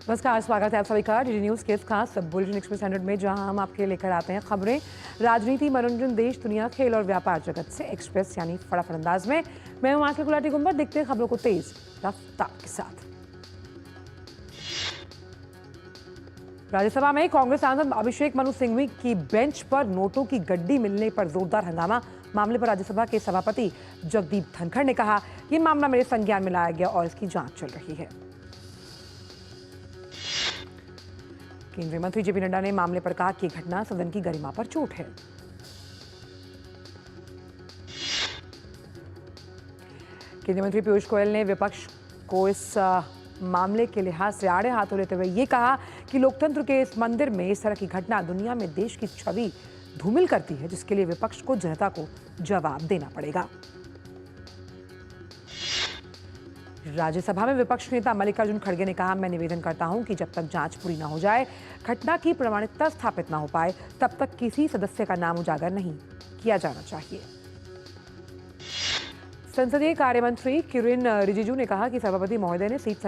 नमस्कार, स्वागत है आप सभी का डीडी न्यूज़ के इस खास बुलेटिन एक्सप्रेस 100 में, जहां हम आपके लेकर आते हैं खबरें राजनीति, मनोरंजन, देश दुनिया, खेल और व्यापार जगत से एक्सप्रेस यानी फटाफट अंदाज में। मैं हूं आंसू गुलाटी गुंबद। देखते हैं खबरों को तेज रफ्तार के साथ। राज्यसभा में कांग्रेस सांसद अभिषेक मनु सिंघवी की बेंच पर नोटों की गड्डी मिलने पर जोरदार हंगामा। मामले पर राज्यसभा के सभापति जगदीप धनखड़ ने कहा, यह मामला मेरे संज्ञान में लाया गया और इसकी जांच चल रही है। केंद्रीय मंत्री जेपी नड्डा ने मामले पर कहा कि घटना सदन की गरिमा पर चोट है। केंद्रीय मंत्री पीयूष गोयल ने विपक्ष को इस मामले के लिहाज से आड़े हाथों लेते हुए ये कहा कि लोकतंत्र के इस मंदिर में इस तरह की घटना दुनिया में देश की छवि धूमिल करती है, जिसके लिए विपक्ष को जनता को जवाब देना पड़ेगा। राज्यसभा में विपक्ष नेता मल्लिकार्जुन खड़गे ने कहा, मैं निवेदन करता हूं कि जब तक जांच पूरी न हो जाए, घटना की प्रामाणिकता स्थापित न हो पाए, तब तक किसी सदस्य का नाम उजागर नहीं किया जाना चाहिए। संसदीय कार्य मंत्री किरेन रिजिजू ने कहा कि सभापति महोदय ने सीट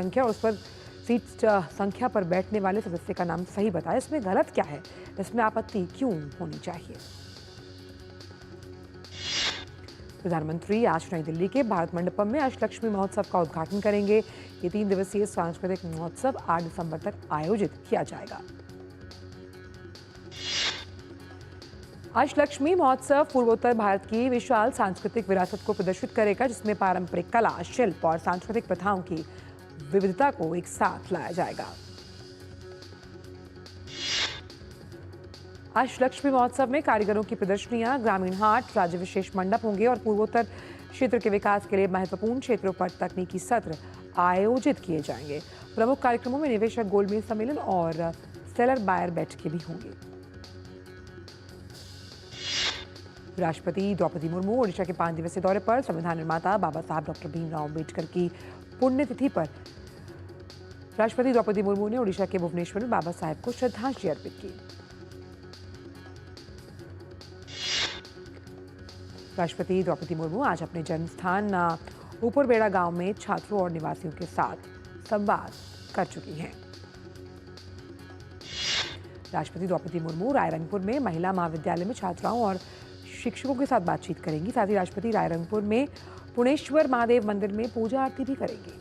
संख्या पर बैठने वाले सदस्य का नाम सही बताया। इसमें गलत क्या है? इसमें आपत्ति क्यों होनी चाहिए? प्रधानमंत्री आज नई दिल्ली के भारत मंडपम में अष्टलक्ष्मी महोत्सव का उद्घाटन करेंगे। ये 3 दिवसीय सांस्कृतिक महोत्सव 8 दिसंबर तक आयोजित किया जाएगा। अष्टलक्ष्मी महोत्सव पूर्वोत्तर भारत की विशाल सांस्कृतिक विरासत को प्रदर्शित करेगा, जिसमें पारंपरिक कला, शिल्प और सांस्कृतिक प्रथाओं की विविधता को एक साथ लाया जाएगा। अष्टलक्ष्मी महोत्सव में कारीगरों की प्रदर्शनियां, ग्रामीण हाट, राज्य विशेष मंडप होंगे और पूर्वोत्तर क्षेत्र के विकास के लिए महत्वपूर्ण क्षेत्रों पर तकनीकी सत्र आयोजित किए जाएंगे। प्रमुख कार्यक्रमों में निवेशक गोलमेज सम्मेलन और सेलर बायर बैठकें भी होंगी। राष्ट्रपति द्रौपदी मुर्मू ओडिशा के 5 दिवसीय दौरे पर। संविधान निर्माता बाबा साहब डॉक्टर भीमराव अम्बेडकर की पुण्यतिथि पर राष्ट्रपति द्रौपदी मुर्मू ने ओडिशा के भुवनेश्वर में बाबा साहब को श्रद्धांजलि अर्पित की। राष्ट्रपति द्रौपदी मुर्मू आज अपने जन्म स्थान ऊपरबेड़ा गांव में छात्रों और निवासियों के साथ संवाद कर चुकी हैं। राष्ट्रपति द्रौपदी मुर्मू रायरंगपुर में महिला महाविद्यालय में छात्राओं और शिक्षकों के साथ बातचीत करेंगी। साथ ही राष्ट्रपति रायरंगपुर में पुणेश्वर महादेव मंदिर में पूजा आरती भी करेंगी।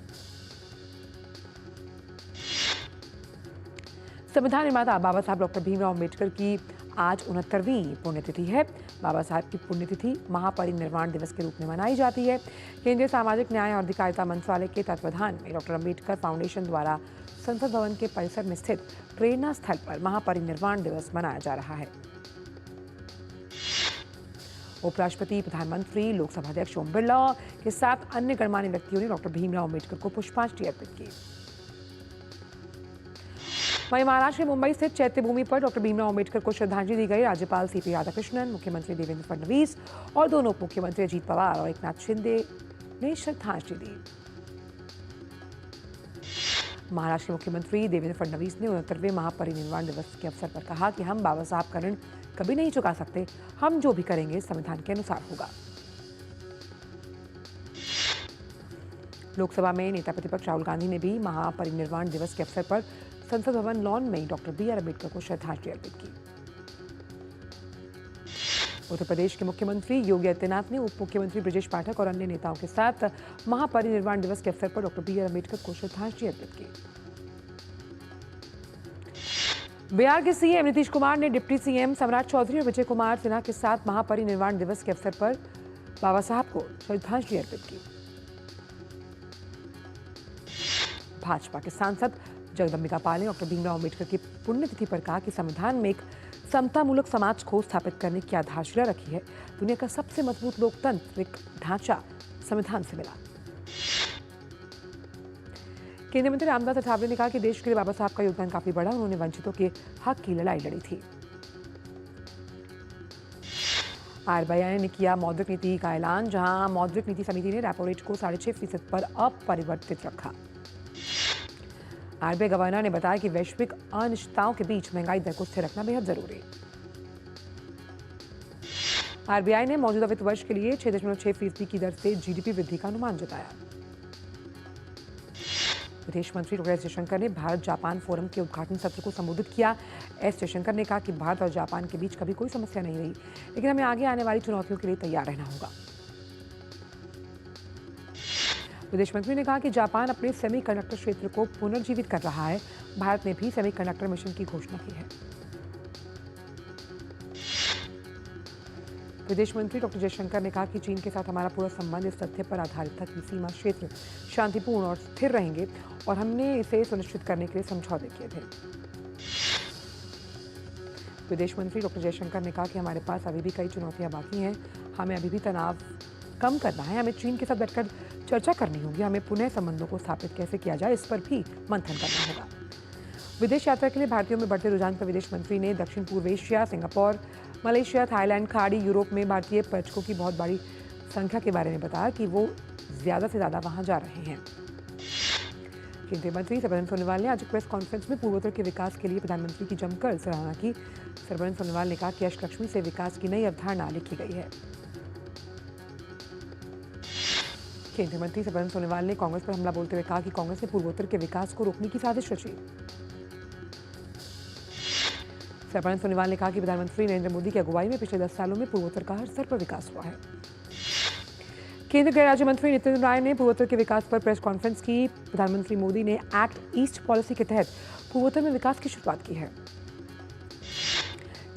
संविधान निर्माता बाबा साहब डॉक्टर भीमराव अम्बेडकर की आज 69वीं पुण्यतिथि है। बाबा साहब की पुण्यतिथि महापरिनिर्वाण दिवस के रूप में मनाई जाती है। केंद्रीय सामाजिक न्याय और अधिकारिता मंत्रालय के तत्वावधान में डॉक्टर अम्बेडकर फाउंडेशन द्वारा संसद भवन के परिसर में स्थित प्रेरणा स्थल पर महापरिनिर्वाण दिवस मनाया जा रहा है। उपराष्ट्रपति, प्रधानमंत्री, लोकसभा अध्यक्ष ओम बिरला के साथ अन्य गणमान्य व्यक्तियों ने डॉक्टर भीमराव अम्बेडकर को पुष्पांजलि अर्पित की। वहीं महाराष्ट्र के मुंबई स्थित चैत्य भूमि पर डॉक्टर भीमराव अम्बेडकर को श्रद्धांजलि दी गई। राज्यपाल सीपी राधाकृष्णन, मुख्यमंत्री देवेंद्र फडणवीस और दोनों उप मुख्यमंत्री अजीत पवार और एकनाथ शिंदे ने श्रद्धांजलि दी। महाराष्ट्र के मुख्यमंत्री देवेंद्र फडणवीस ने 69वें महापरिनिर्वाण दिवस के अवसर पर कहा कि हम बाबा साहब का ऋण कभी नहीं चुका सकते। हम जो भी करेंगे संविधान के अनुसार होगा। लोकसभा में नेता प्रतिपक्ष राहुल गांधी ने भी महापरिनिर्वाण दिवस के अवसर पर संसद भवन लॉन में डॉक्टर BR अम्बेडकर को श्रद्धांजलि अर्पित की। उत्तर प्रदेश के मुख्यमंत्री योगी आदित्यनाथ ने उप मुख्यमंत्री ब्रजेश पाठक और अन्य नेताओं के साथ महापरिनिर्वाण दिवस के अवसर पर डॉक्टर BR अम्बेडकर को श्रद्धांजलि अर्पित की। बिहार के सीएम नीतीश कुमार ने डिप्टी सीएम सम्राट चौधरी और विजय कुमार सिन्हा के साथ महापरिनिर्वाण दिवस के अवसर पर बाबा साहब को श्रद्धांजलि अर्पित की। भाजपा के सांसद जगदम्बिका पाल ने डॉक्टर भीमराव अम्बेडकर की पुण्यतिथि पर कहा कि संविधान में एक समतामूलक समाज को स्थापित करने की आधारशिला रखी है। दुनिया का सबसे मजबूत लोकतांत्रिक ढांचा संविधान से मिला। केंद्रीय मंत्री रामदास अठावले ने कहा कि देश के लिए बाबा साहब का योगदान काफी बड़ा। उन्होंने वंचितों के हक की लड़ाई लड़ी थी। RBI ने किया मौद्रिक नीति का ऐलान, जहां मौद्रिक नीति समिति ने रेपो रेट को 6.5% पर अपरिवर्तित रखा। RBI गवर्नर ने बताया कि वैश्विक अनिश्चितताओं के बीच महंगाई दर को स्थिर रखना बेहद जरूरी। RBI ने मौजूदा वित्त वर्ष के लिए 6.6% की दर से GDP वृद्धि का अनुमान जताया। विदेश मंत्री डॉक्टर एस जयशंकर ने भारत जापान फोरम के उद्घाटन सत्र को संबोधित किया। एस जयशंकर ने कहा कि भारत और जापान के बीच कभी कोई समस्या नहीं रही, लेकिन हमें आगे आने वाली चुनौतियों के लिए तैयार रहना होगा। विदेश मंत्री ने कहा कि जापान अपने सेमीकंडक्टर क्षेत्र को पुनर्जीवित कर रहा है। भारत ने भी सेमीकंडक्टर मिशन की घोषणा की है। विदेश मंत्री डॉक्टर जयशंकर ने कहा कि चीन के साथ हमारा पूरा संबंध इस तथ्य पर आधारित था कि सीमा क्षेत्र शांतिपूर्ण और स्थिर रहेंगे और हमने इसे सुनिश्चित करने के लिए समझौते किए थे। विदेश मंत्री डॉक्टर जयशंकर ने कहा कि हमारे पास अभी भी कई चुनौतियां बाकी हैं। हमें अभी भी तनाव कम करना है, हमें चीन के साथ बैठकर चर्चा करनी होगी, हमें पुनः संबंधों को स्थापित कैसे किया जाए इस पर भी मंथन करना होगा। विदेश यात्रा के लिए भारतीयों में बढ़ते रुझान पर विदेश मंत्री ने दक्षिण पूर्व एशिया, सिंगापुर, मलेशिया, थाईलैंड, खाड़ी, यूरोप में भारतीय पर्यटकों की बहुत बड़ी संख्या के बारे में बताया कि वो ज़्यादा से ज़्यादा वहां जा रहे हैं। केंद्रीय मंत्री सर्बानंद सोनोवाल ने आज एक प्रेस कॉन्फ्रेंस में पूर्वोत्तर के विकास के लिए प्रधानमंत्री की जमकर सराहना की। सर्बानंद सोनोवाल ने कहा कि अष्टलक्ष्मी से विकास की नई अवधारणा लिखी गई है। केंद्रीय मंत्री सर्बानंद सोनोवाल ने कांग्रेस पर हमला बोलते हुए कहा कि कांग्रेस ने पूर्वोत्तर के विकास को रोकने की साजिश रची। सर्बानंद सोनोवाल ने कहा कि प्रधानमंत्री नरेंद्र मोदी की अगुवाई में पिछले 10 सालों में पूर्वोत्तर का हर स्तर पर विकास हुआ है। केंद्रीय गृह राज्य मंत्री नितिन राय ने पूर्वोत्तर के विकास पर प्रेस कॉन्फ्रेंस की। प्रधानमंत्री मोदी ने एक्ट ईस्ट पॉलिसी के तहत पूर्वोत्तर में विकास की शुरुआत की है।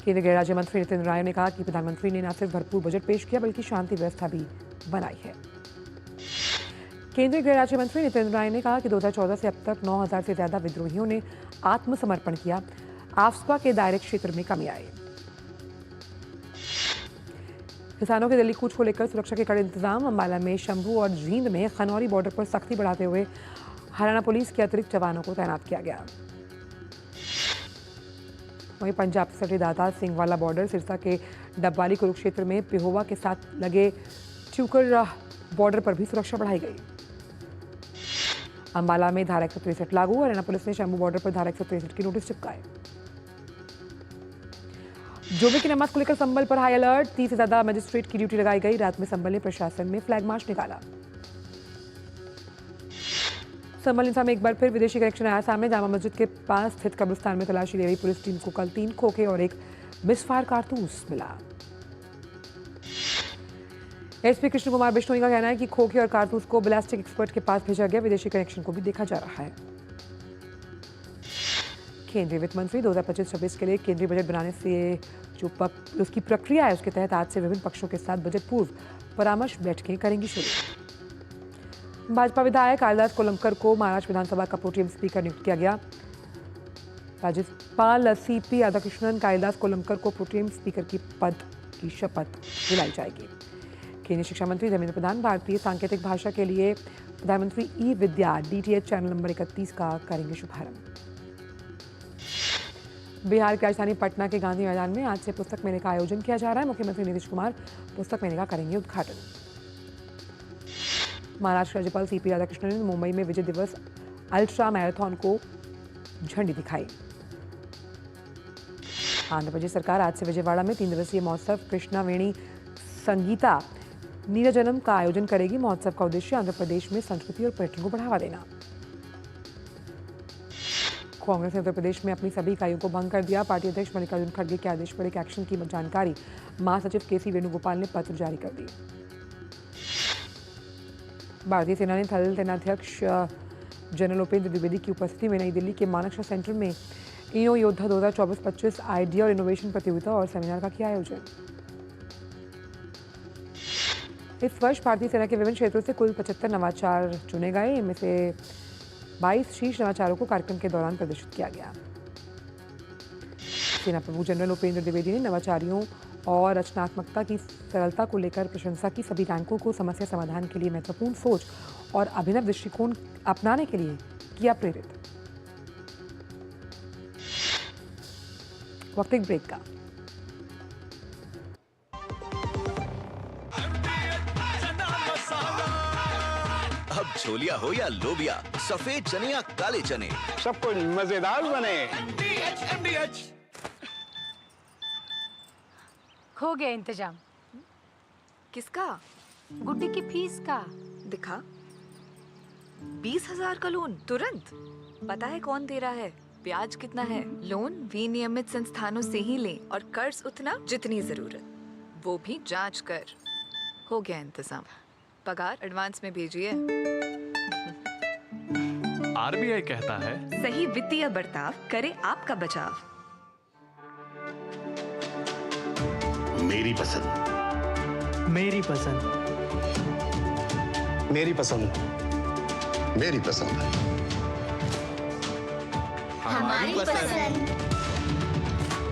केंद्रीय गृह राज्य मंत्री नितिन राय ने कहा कि प्रधानमंत्री ने न सिर्फ भरपूर बजट पेश किया बल्कि शांति व्यवस्था भी बनाई है। केंद्रीय गृह राज्य मंत्री नितिन राय ने कहा कि 2014 से अब तक 9,000 से ज्यादा विद्रोहियों ने आत्मसमर्पण किया। आफ्सपा के दायरे क्षेत्र में कमी आई। किसानों के दिल्ली कूच को लेकर सुरक्षा के कड़े इंतजाम। अंबाला में शंभू और जींद में खनौरी बॉर्डर पर सख्ती बढ़ाते हुए हरियाणा पुलिस के अतिरिक्त जवानों को तैनात किया गया। वहीं पंजाब से सटे दाता सिंहवाला बॉर्डर सिरसा के डबवाली कुरुक्षेत्र में पिहोवा के साथ लगे च्यूकर बॉर्डर पर भी सुरक्षा बढ़ाई गई। अंबाला में धारा 163 लागू। हरियाणा पुलिस ने शंभू बॉर्डर पर धारा 163 की नोटिस चिपकाए। जुमे की नमाज को लेकर संभल पर हाई अलर्ट। 30 से ज्यादा मजिस्ट्रेट की ड्यूटी लगाई गई। रात में संभल ने प्रशासन में फ्लैग मार्च निकाला। संभल इंसा में एक बार फिर विदेशी कनेक्शन आया सामने। जामा मस्जिद के पास स्थित कब्रिस्तान में तलाशी ले रही पुलिस टीम को कल 3 खोखे और एक मिसफायर कारतूस मिला। एसपी कृष्ण कुमार बिश्नोई का कहना है कि खोखे और कारतूस को बैलिस्टिक एक्सपर्ट के पास भेजा गया। विदेशी कनेक्शन को भी देखा जा रहा है। केंद्रीय वित्त मंत्री 2025-26 के लिए केंद्रीय बजट बनाने से जो उसकी प्रक्रिया है उसके तहत आज से विभिन्न पक्षों के साथ बजट पूर्व परामर्श बैठकें करेंगी शुरू। भाजपा विधायक कालिदास कोलंबकर को महाराष्ट्र विधानसभा का प्रोटेम स्पीकर नियुक्त किया गया। राज्यपाल सीपी राधाकृष्णन कालिदास कोलंबकर को प्रोटेम स्पीकर की पद की शपथ दिलाई जाएगी। केंद्रीय शिक्षा मंत्री धर्मेंद्र प्रधान भारतीय सांकेतिक भाषा के लिए प्रधानमंत्री ई विद्या DTH चैनल नंबर 31 का करेंगे शुभारंभ। बिहार की राजधानी पटना के गांधी मैदान में आज से पुस्तक मेले का आयोजन किया जा रहा है। मुख्यमंत्री नीतीश कुमार पुस्तक मेले का करेंगे उद्घाटन। महाराष्ट्र राज्यपाल सीपी राधाकृष्णन ने मुंबई में विजय दिवस अल्ट्रा मैराथन को झंडी दिखाई। आंध्र प्रदेश सरकार आज से विजयवाड़ा में 3 दिवसीय महोत्सव कृष्णा वेणी संगीता नीराजनम का आयोजन करेगी। महोत्सव का उद्देश्य आंध्र प्रदेश में संस्कृति और पर्यटन को बढ़ावा देना। कांग्रेस ने उत्तर प्रदेश में अपनी सभी इकाइयों को भंग कर दिया। पार्टी अध्यक्ष मल्लिकार्जुन खड़गे के आदेश पर एक एक्शन की जानकारी महासचिव KC वेणुगोपाल ने पत्र जारी कर दी। भारतीय सेना ने थल सेनाध्यक्ष जनरल उपेंद्र द्विवेदी की उपस्थिति में नई दिल्ली के मानेकशॉ सेंटर में इनो योद्धा 2024-25 आइडिया और इनोवेशन प्रतियोगिता और सेमिनार का किया आयोजन। इस वर्ष भारतीय सेना के विभिन्न क्षेत्रों से कुल 75 नवाचार चुने गए। इनमें से 22 शीर्ष नवाचारों को कार्यक्रम के दौरान प्रदर्शित किया गया। सेना प्रमुख जनरल उपेंद्र द्विवेदी ने नवाचारियों और रचनात्मकता की सरलता को लेकर प्रशंसा की। सभी रैंकों को समस्या समाधान के लिए महत्वपूर्ण सोच और अभिनव दृष्टिकोण अपनाने के लिए किया प्रेरित। वक्त एक ब्रेक का। अब छोलिया हो या लोबिया, सफेद चने या काले चने, सब कुछ मजेदार बने। हो गया इंतजाम। किसका? गुड्डी की फीस का। दिखा। 20,000 का लोन तुरंत? पता है कौन दे रहा है, ब्याज कितना है? लोन विनियमित संस्थानों से ही लें और कर्ज उतना जितनी जरूरत, वो भी जांच कर। हो गया इंतजाम, पगार एडवांस में भेजिए। आरबीआई कहता है, सही वित्तीय बर्ताव करे आपका बचाव। मेरी पसंद। मेरी पसंद। मेरी पसंद। मेरी पसंद। हमारी पसंद।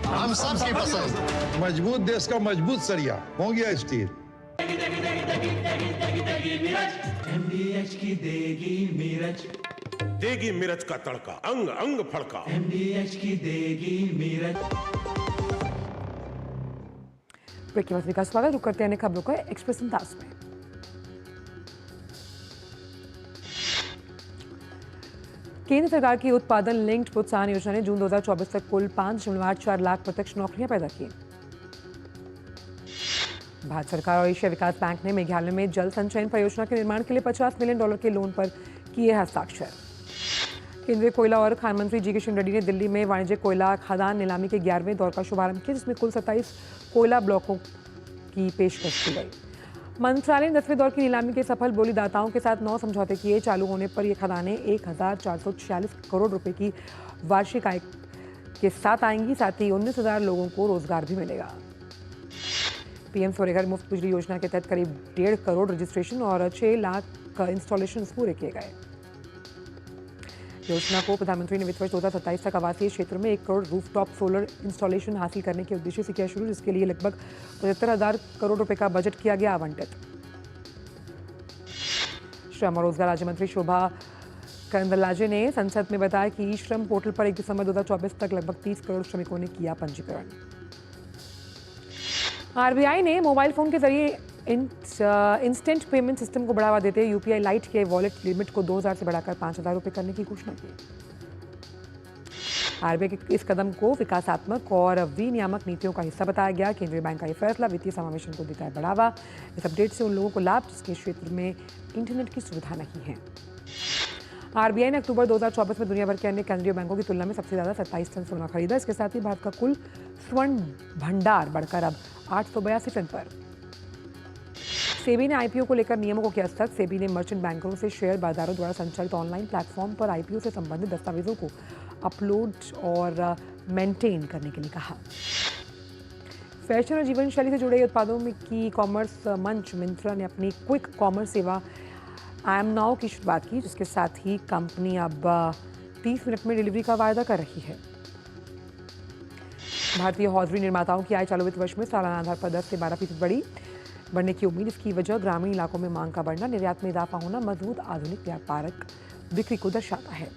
हम सबकी पसंद। मजबूत देश का मजबूत सरिया हो गया स्टील। MDH की देगी मिर्च, देगी मिर्च का तड़का, अंग अंग फड़का। MDH की देगी मिर्च। ब्रेक के बाद का स्वागत। रुक करते हैं खबरों का एक्सप्रेस अंदाज में। केंद्र सरकार की उत्पादन लिंक्ड प्रोत्साहन योजना ने जून 2024 तक कुल 5.84 लाख प्रत्यक्ष नौकरियां पैदा की। भारत सरकार और एशिया विकास बैंक ने मेघालय में जल संचयन परियोजना के निर्माण के लिए $50 मिलियन के लोन पर किए हस्ताक्षर। केंद्रीय कोयला और खान मंत्री जी किशन रेड्डी ने दिल्ली में वाणिज्यिक कोयला खदान नीलामी के 11वें दौर का शुभारंभ किया, जिसमें कुल 27 कोयला ब्लॉकों की पेशकश की गई। मंत्रालय ने 10वें दौर की नीलामी के सफल बोलीदाताओं के साथ 9 समझौते किए। चालू होने पर ये खदानें 1,446 करोड़ रुपए की वार्षिक आय के साथ आएंगी। साथ ही 19,000 लोगों को रोजगार भी मिलेगा। पीएम सूर्यघर मुफ्त बिजली योजना के तहत करीब 1.5 करोड़ रजिस्ट्रेशन और 6 लाख इंस्टॉलेशन पूरे किए गए। योजना को प्रधानमंत्री ने वित्त वर्ष 2027 तक आवासीय क्षेत्र में 1 करोड़ रूफटॉप सोलर इंस्टॉलेशन हासिल करने के उद्देश्य से किया शुरू, जिसके लिए लगभग 75,000 करोड़ रुपए का बजट किया गया आवंटित। श्रम और रोजगार राज्य मंत्री शोभा करंदलाजे ने संसद में बताया कि ई श्रम पोर्टल पर 1 दिसंबर 2024 तक लगभग 30 करोड़ श्रमिकों ने किया पंजीकरण। आरबीआई ने मोबाइल फोन के जरिए इंस्टेंट पेमेंट सिस्टम को बढ़ावा देते हुए यूपीआई लाइट के वॉलेट लिमिट को 2,000 से बढ़ाकर 5,000 रुपये करने की घोषणा की। आरबीआई के इस कदम को विकासात्मक और विनियामक नीतियों का हिस्सा बताया गया। केंद्रीय बैंक का यह फैसला वित्तीय समावेशन को देता है बढ़ावा। इस अपडेट से उन लोगों को लाभ जिसके क्षेत्र में इंटरनेट की सुविधा नहीं है। आरबीआई ने अक्टूबर 2024 में दुनिया भर के अन्य केंद्रीय बैंकों की तुलना में सबसे ज्यादा 27 टन सोना खरीदा। इसके साथ ही भारत का कुल स्वर्ण भंडार बढ़कर अब 882 टन पर। सेबी ने आईपीओ को लेकर नियमों को किया सख्त। सेबी ने मर्चेंट बैंकरों से शेयर बाजारों द्वारा संचालित ऑनलाइन प्लेटफॉर्म पर आईपीओ से संबंधित दस्तावेजों को अपलोड और मेंटेन करने के लिए कहा। फैशन और जीवन शैली से जुड़े उत्पादों में की कॉमर्स मंच मिंत्रा ने अपनी क्विक कॉमर्स सेवा आई एम नाउ की शुरुआत की, जिसके साथ ही कंपनी अब 30 मिनट में डिलीवरी का वायदा कर रही है। भारतीय हौजरी निर्माताओं की आय चालू वित्त वर्ष में सालाना आधार पर 10 से 12% बढ़ने की उम्मीद। इसकी वजह ग्रामीण इलाकों में मांग का बढ़ना, निर्यात में इजाफा होना, मजबूत आधुनिक व्यापारिक बिक्री को दर्शाता है।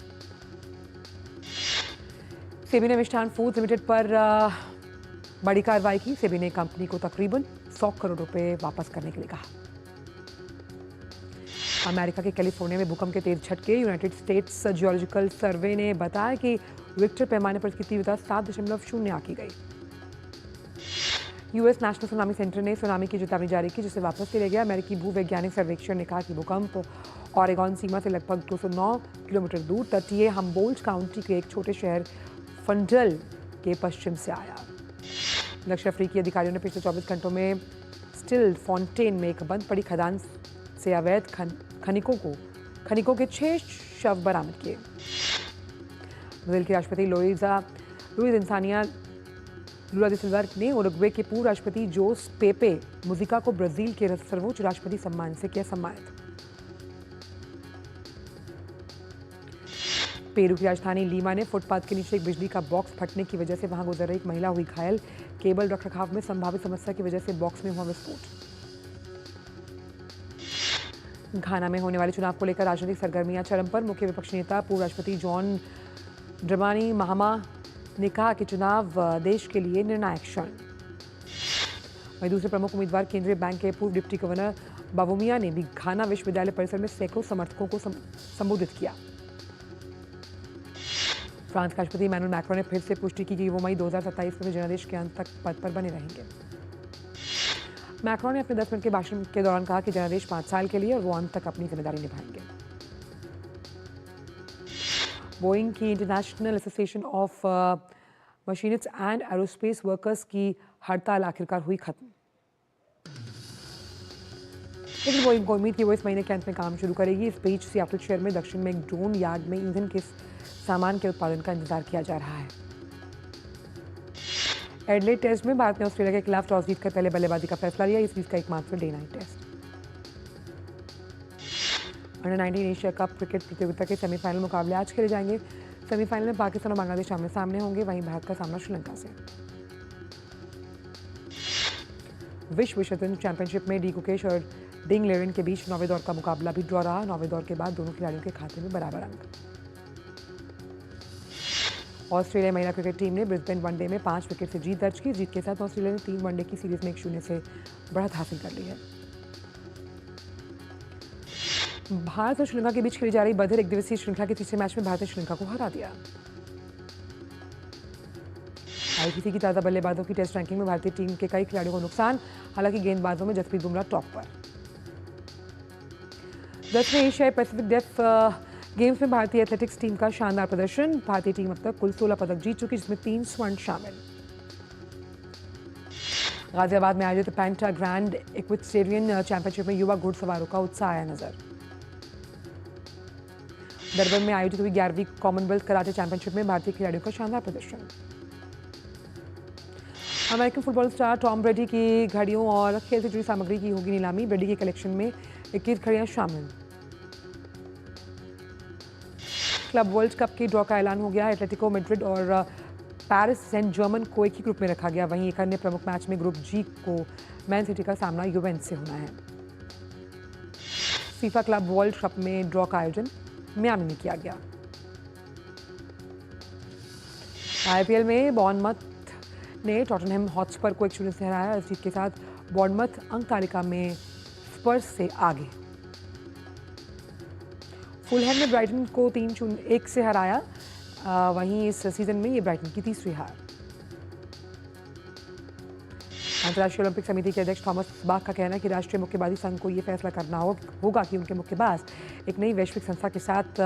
सेबी ने मिष्ठान फूड्स लिमिटेड पर बड़ी कार्रवाई की। सेबी ने कंपनी को तकरीबन 100 करोड़ रुपए वापस करने के लिए कहा। अमेरिका के कैलिफोर्निया में भूकंप के तेज झटके। यूनाइटेड स्टेट्स जियोलॉजिकल सर्वे ने बताया कि रिक्टर पैमाने पर इसकी तीव्रता 7.0 आंकी गई। यूएस नेशनल सुनामी सेंटर ने सुनामी की चेतावनी जारी की, जिसे वापस ले गया। अमेरिकी भूवैज्ञानिक सर्वेक्षण ने कहा कि भूकंप ऑरेगॉन सीमा से लगभग 209 किलोमीटर दूर तटीय हम्बोल्ट काउंटी के एक छोटे शहर फंडल के पश्चिम से आया। दक्षिण अफ्रीकी अधिकारियों ने पिछले 24 घंटों में स्टिल फाउंटेन में एक बंद पड़ी खदान से अवैध खनिकों के 6 शव बरामद किए। ब्राजील के राष्ट्रपति लुइज इनासियो लुला दा सिल्वा ने उरुग्वे के पूर्व राष्ट्रपति जोस पेपे मुजिका को ब्राजील के सर्वोच्च राष्ट्रपति सम्मान से किया सम्मानित। पेरू की राजधानी लीमा ने फुटपाथ के नीचे एक बिजली का बॉक्स फटने की वजह से वहां गुजर रही एक महिला हुई घायल। केबल रखरखाव में संभावित समस्या की वजह से बॉक्स में हुआ विस्फोट। घाना में होने वाले चुनाव को लेकर राजनीतिक सरगर्मियां चरम पर। मुख्य विपक्षी नेता पूर्व राष्ट्रपति जॉन ड्रमानी महामा ने कहा कि चुनाव देश के लिए निर्णायक क्षण। वहीं दूसरे प्रमुख उम्मीदवार केंद्रीय बैंक के पूर्व डिप्टी गवर्नर बावुमिया ने भी घाना विश्वविद्यालय परिसर में सैकड़ों समर्थकों को संबोधित किया। फ्रांस के राष्ट्रपति इमैनुअल मैक्रोन ने फिर से पुष्टि की कि वो मई 2027 में जनादेश के अंत तक पद पर बने रहेंगे। मैक्रोन ने अपने 10 मिनट के भाषण के दौरान कहा कि जनादेश 5 साल के लिए और वो अंत तक अपनी जिम्मेदारी निभाएंगे। बोइंग की international association of machinists and aerospace workers की हड़ताल आखिरकार हुई खत्म। लेकिन बोइंग को उम्मीद थी वो इस महीने के अंत में काम शुरू करेगी। इस बीच सियाटल शहर में दक्षिण में एक ड्रोन यार्ड में ईंधन के सामान के उत्पादन का इंतजार किया जा रहा है। एडलेड टेस्ट में भारत ने ऑस्ट्रेलिया के खिलाफ टॉस जीतकर पहले बल्लेबाजी का फैसला लिया। इस सीरीज का एकमात्र day night test. Under 19 Asia cup cricket प्रतियोगिता के सेमीफाइनल मुकाबले आज खेले जाएंगे। सेमीफाइनल में पाकिस्तान और बांग्लादेश आमने सामने होंगे। वहीं भारत का सामना श्रीलंका से। विश्व शतरंज चैंपियनशिप में डी गुकेश और डिंग लेरेन के बीच 9वें दौर का मुकाबला भी ड्रॉ रहा। 9वें दौर के बाद दोनों खिलाड़ियों के खाते में बराबर अंक। ऑस्ट्रेलिया महिला क्रिकेट टीम ने ब्रिस्बेन वनडे में 5 विकेट से जीत दर्ज की। जीत के साथ ऑस्ट्रेलिया ने 3 वनडे की सीरीज में 1-0 से बढ़त हासिल कर ली है। भारत और श्रीलंका के बीच खेली जा रही बधिर एक दिवसीय श्रृंखला के तीसरे मैच में भारत ने श्रीलंका को हरा दिया। आईसीसी की ताज़ा बल्लेबाजों की टेस्ट रैंकिंग में भारतीय टीम के कई खिलाड़ियों को नुकसान। हालांकि गेंदबाजों में जसप्रीत बुमराह टॉप पर। 10वें एशियाई पैसिफिक डेफ गेम्स में भारतीय एथलेटिक्स टीम का शानदार प्रदर्शन। भारतीय टीम अब तक कुल 16 पदक जीत चुकी, जिसमें 3 स्वर्ण शामिल। गाजियाबाद में आयोजित पैंटा ग्रैंड इक्विटेरियन चैंपियनशिप में युवा घुड़सवारों का उत्साह आया नजर। डरबन में आयोजित हुई 11वीं कॉमनवेल्थ कराटे चैंपियनशिप में भारतीय खिलाड़ियों का शानदार प्रदर्शन। अमेरिकन फुटबॉल स्टार टॉम ब्रेडी की घड़ियों और खेल से जुड़ी सामग्री की होगी नीलामी। ब्रेडी के कलेक्शन में 21 घड़ियां शामिल। क्लब वर्ल्ड कप के ड्रॉ का ऐलान हो गया। एटलेटिको मैड्रिड और पेरिस सेंट जर्मन को एक ही ग्रुप में रखा गया। वहीं एक अन्य प्रमुख मैच में ग्रुप जी को मैन सिटी का सामना यूवेंटस से होना है। फीफा क्लब वर्ल्ड कप में ड्रॉ का आयोजन मियामी में किया गया। आईपीएल में बॉर्नमथ ने टॉटनहम हॉटस्पर को 1-0 से हराया। इस जीत के साथ बॉर्नमथ अंक तालिका में स्पर्स से आगे। फुलहैम ने ब्राइटन को 3-1 से हराया। वहीं इस सीजन में ये ब्राइटन की तीसरी हार। अंतर्राष्ट्रीय ओलंपिक समिति के अध्यक्ष थॉमस बाख का कहना है कि राष्ट्रीय मुक्केबाजी संघ को ये फैसला करना होगा कि उनके मुक्केबाज एक नई वैश्विक संस्था के साथ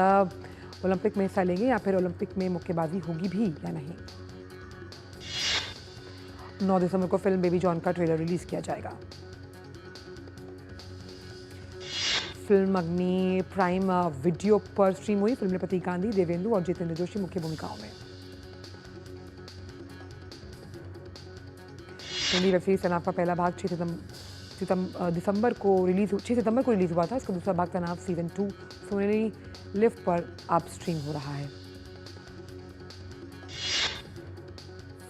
ओलंपिक में हिस्सा लेंगे या फिर ओलंपिक में मुक्केबाजी होगी भी या नहीं। 9 दिसंबर को फिल्म बेबी जॉन का ट्रेलर रिलीज किया जाएगा। फिल्म अग्नि प्राइम वीडियो पर स्ट्रीम हुई। फिल्म में प्रतीक गांधी, देवेंदु और जितेंद्र जोशी मुख्य भूमिकाओं में। हिंदी वेब सीरीज तनाव का पहला भाग 6 सितंबर को रिलीज हुआ था। इसका दूसरा भाग तनाव सीजन 2 सोनेली लिव पर अब स्ट्रीम हो रहा है।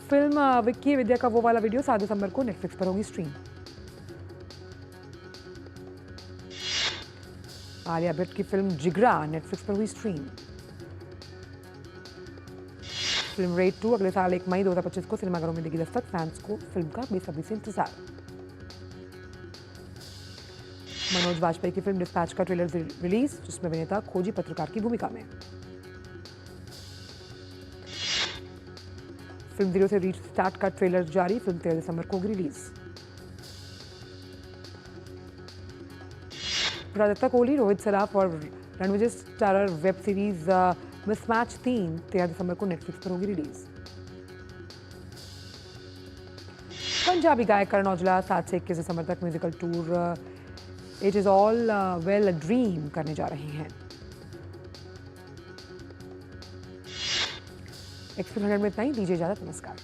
फिल्म विक्की विद्या का वो वाला वीडियो 7 दिसंबर को नेटफ्लिक्स पर होगी स्ट्रीम। आलिया भट्ट की फिल्म जिगरा नेटफ्लिक्स पर हुई स्ट्रीम। फिल्म रेड 2 अगले साल 1 मई 2025 को सिनेमाघरों में देगी दस्तक। फैंस को फिल्म का बेसब्री से इंतजार। मनोज वाजपेयी की फिल्म डिस्पैच का ट्रेलर रिलीज, जिसमें अभिनेता खोजी पत्रकार की भूमिका में। फिल्म 0 से रीस्टार्ट का ट्रेलर जारी। फिल्म 13 दिसंबर को होगी रिलीज। प्राजक्ता कोहली, रोहित सराफ और Ranvijay starrer web series mismatch 3 13 दिसंबर को नेटफ्लिक्स पर होगी रिलीज। पंजाबी गायक करण औजला 7 से 21 दिसंबर तक musical tour it is all well a dream करने जा रहे हैं। एक्सप्रेस 100 में इतना ही। दीजिए इजाजत, नमस्कार।